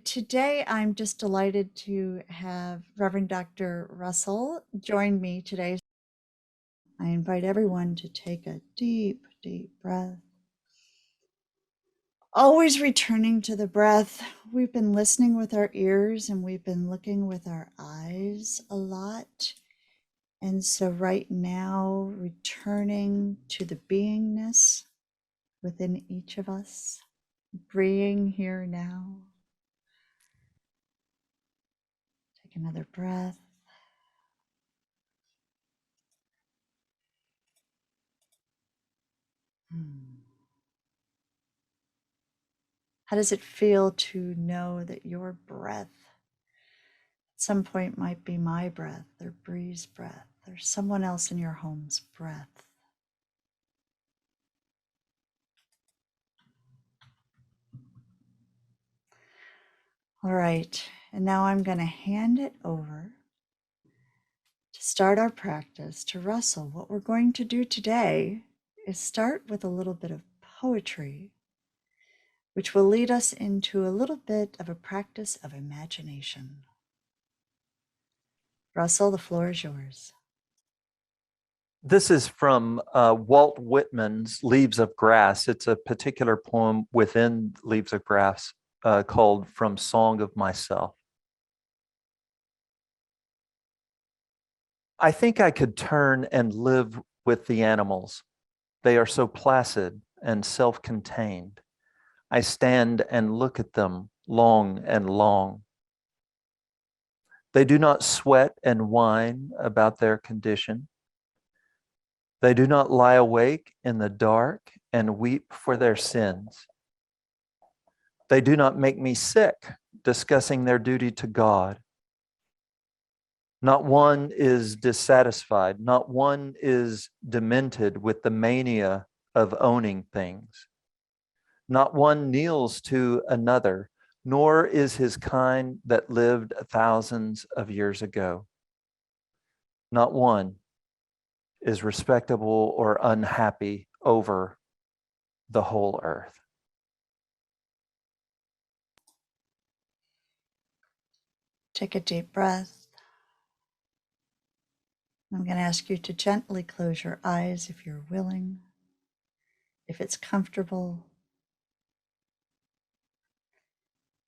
today I'm just delighted to have Reverend Dr. Russell join me today. I invite everyone to take a deep, deep breath. Always returning to the breath. We've been listening with our ears and we've been looking with our eyes a lot. And so right now, returning to the beingness within each of us, being here now. Take another breath. How does it feel to know that your breath at some point might be my breath or Bree's breath or someone else in your home's breath? All right, and now I'm going to hand it over to start our practice to Russell. What we're going to do today is start with a little bit of poetry, which will lead us into a little bit of a practice of imagination. Russell, the floor is yours. This is from Walt Whitman's Leaves of Grass. It's a particular poem within Leaves of Grass called From Song of Myself. I think I could turn and live with the animals. They are so placid and self-contained. I stand and look at them long and long. They do not sweat and whine about their condition. They do not lie awake in the dark and weep for their sins. They do not make me sick discussing their duty to God. Not one is dissatisfied. Not one is demented with the mania of owning things. Not one kneels to another, nor is his kind that lived thousands of years ago. Not one is respectable or unhappy over the whole earth. Take a deep breath. I'm going to ask you to gently close your eyes if you're willing, if it's comfortable.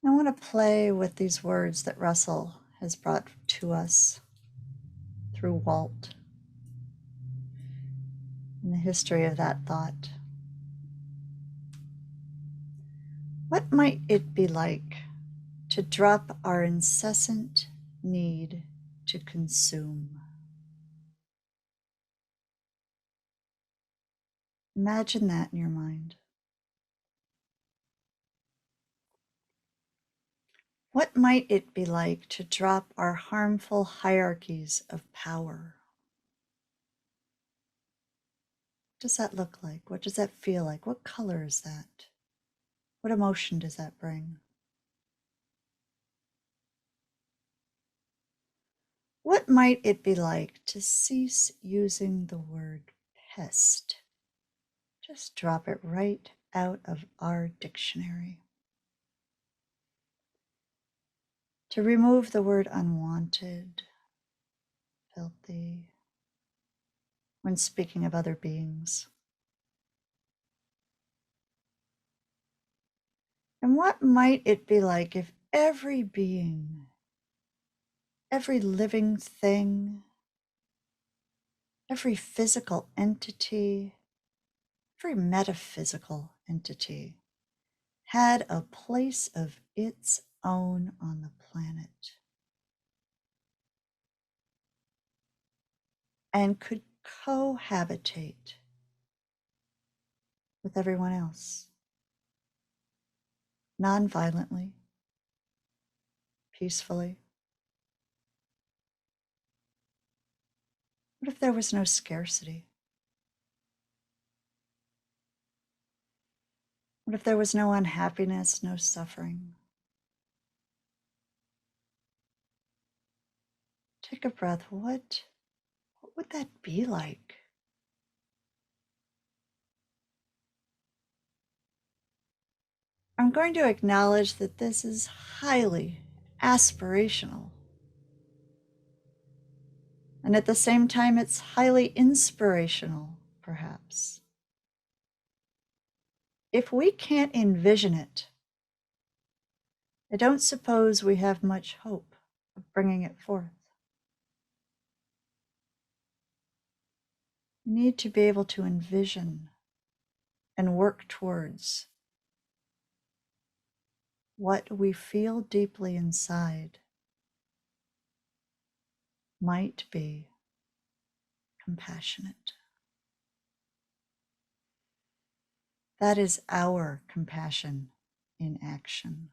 I want to play with these words that Russell has brought to us through Walt and the history of that thought. What might it be like to drop our incessant need to consume? Imagine that in your mind. What might it be like to drop our harmful hierarchies of power? What does that look like? What does that feel like? What color is that? What emotion does that bring? What might it be like to cease using the word pest? Just drop it right out of our dictionary. To remove the word unwanted, filthy, when speaking of other beings. And what might it be like if every being, every living thing, every physical entity, every metaphysical entity had a place of its own on the planet and could cohabitate with everyone else, non-violently, peacefully? What if there was no scarcity? What if there was no unhappiness, no suffering? Take a breath. What would that be like? I'm going to acknowledge that this is highly aspirational. And at the same time, it's highly inspirational, perhaps. If we can't envision it, I don't suppose we have much hope of bringing it forth. We need to be able to envision and work towards what we feel deeply inside might be compassionate. That is our compassion in action.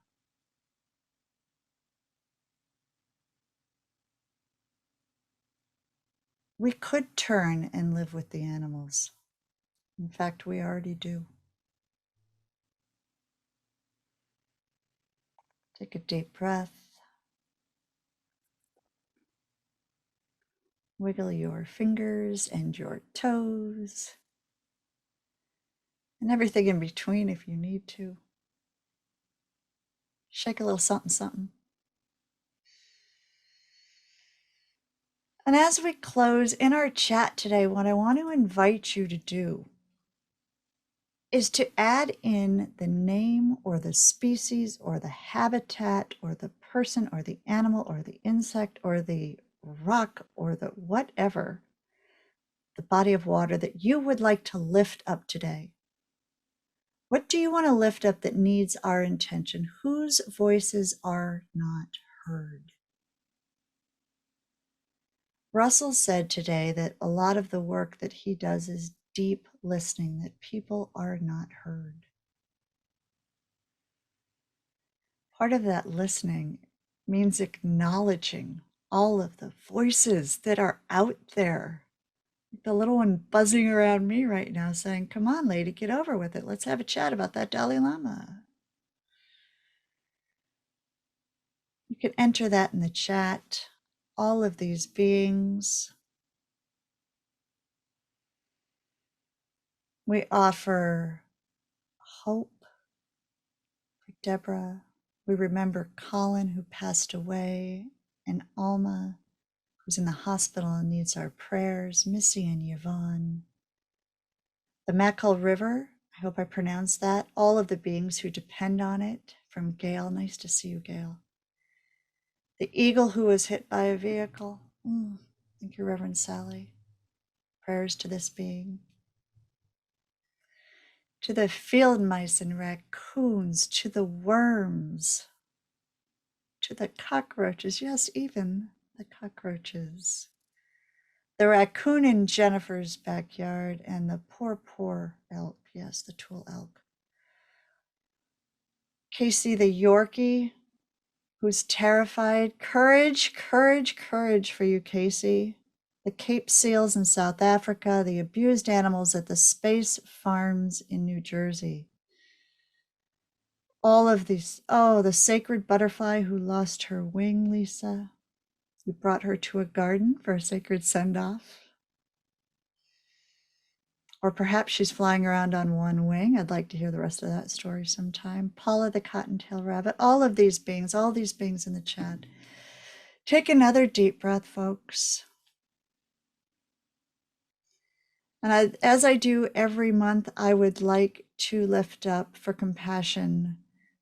We could turn and live with the animals. In fact, we already do. Take a deep breath. Wiggle your fingers and your toes, and everything in between if you need to. Shake a little something, something. And as we close in our chat today, what I want to invite you to do is to add in the name or the species or the habitat or the person or the animal or the insect or the rock or the whatever, the body of water that you would like to lift up today. What do you want to lift up that needs our intention? Whose voices are not heard? Russell said today that a lot of the work that he does is deep listening, that people are not heard. Part of that listening means acknowledging all of the voices that are out there. The little one buzzing around me right now saying, come on, lady, get over with it. Let's have a chat about that Dalai Lama. You can enter that in the chat. All of these beings. We offer hope for Deborah. We remember Colin, who passed away, and Alma, who's in the hospital and needs our prayers, Missy and Yvonne. The Mackle River, I hope I pronounced that, all of the beings who depend on it, from Gail. Nice to see you, Gail. The eagle who was hit by a vehicle. Thank you, Reverend Sally. Prayers to this being. To the field mice and raccoons, to the worms, to the cockroaches, yes, even the cockroaches. The raccoon in Jennifer's backyard and the poor elk, yes, the Tool elk. Casey the Yorkie, who's terrified. Courage, courage, courage for you, Casey. The Cape seals in South Africa, the abused animals at the space farms in New Jersey. All of these, the sacred butterfly who lost her wing, Lisa. We brought her to a garden for a sacred send-off. Or perhaps she's flying around on one wing. I'd like to hear the rest of that story sometime. Paula the cottontail rabbit, all these beings in the chat. Take another deep breath, folks. And as I do every month, I would like to lift up for compassion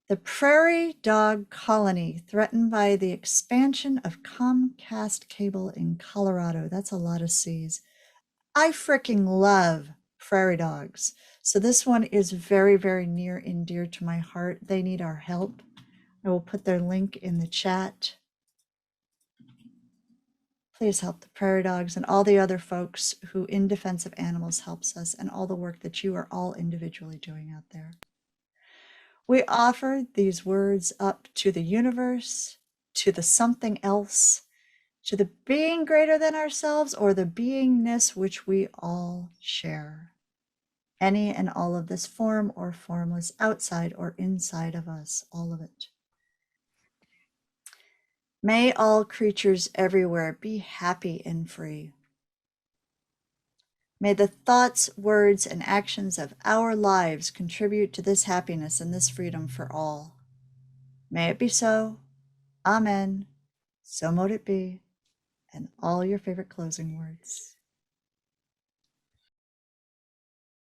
the prairie dog colony threatened by the expansion of Comcast cable in Colorado. That's a lot of C's. I freaking love prairie dogs. So this one is very, very near and dear to my heart. They need our help. I will put their link in the chat. Please help the prairie dogs and all the other folks who In Defense of Animals helps us, and all the work that you are all individually doing out there. We offer these words up to the universe, to the something else, to the being greater than ourselves, or the beingness which we all share. Any and all of this, form or formless, outside or inside of us, all of it. May all creatures everywhere be happy and free. May the thoughts, words, and actions of our lives contribute to this happiness and this freedom for all. May it be so. Amen. So mote it be. And all your favorite closing words.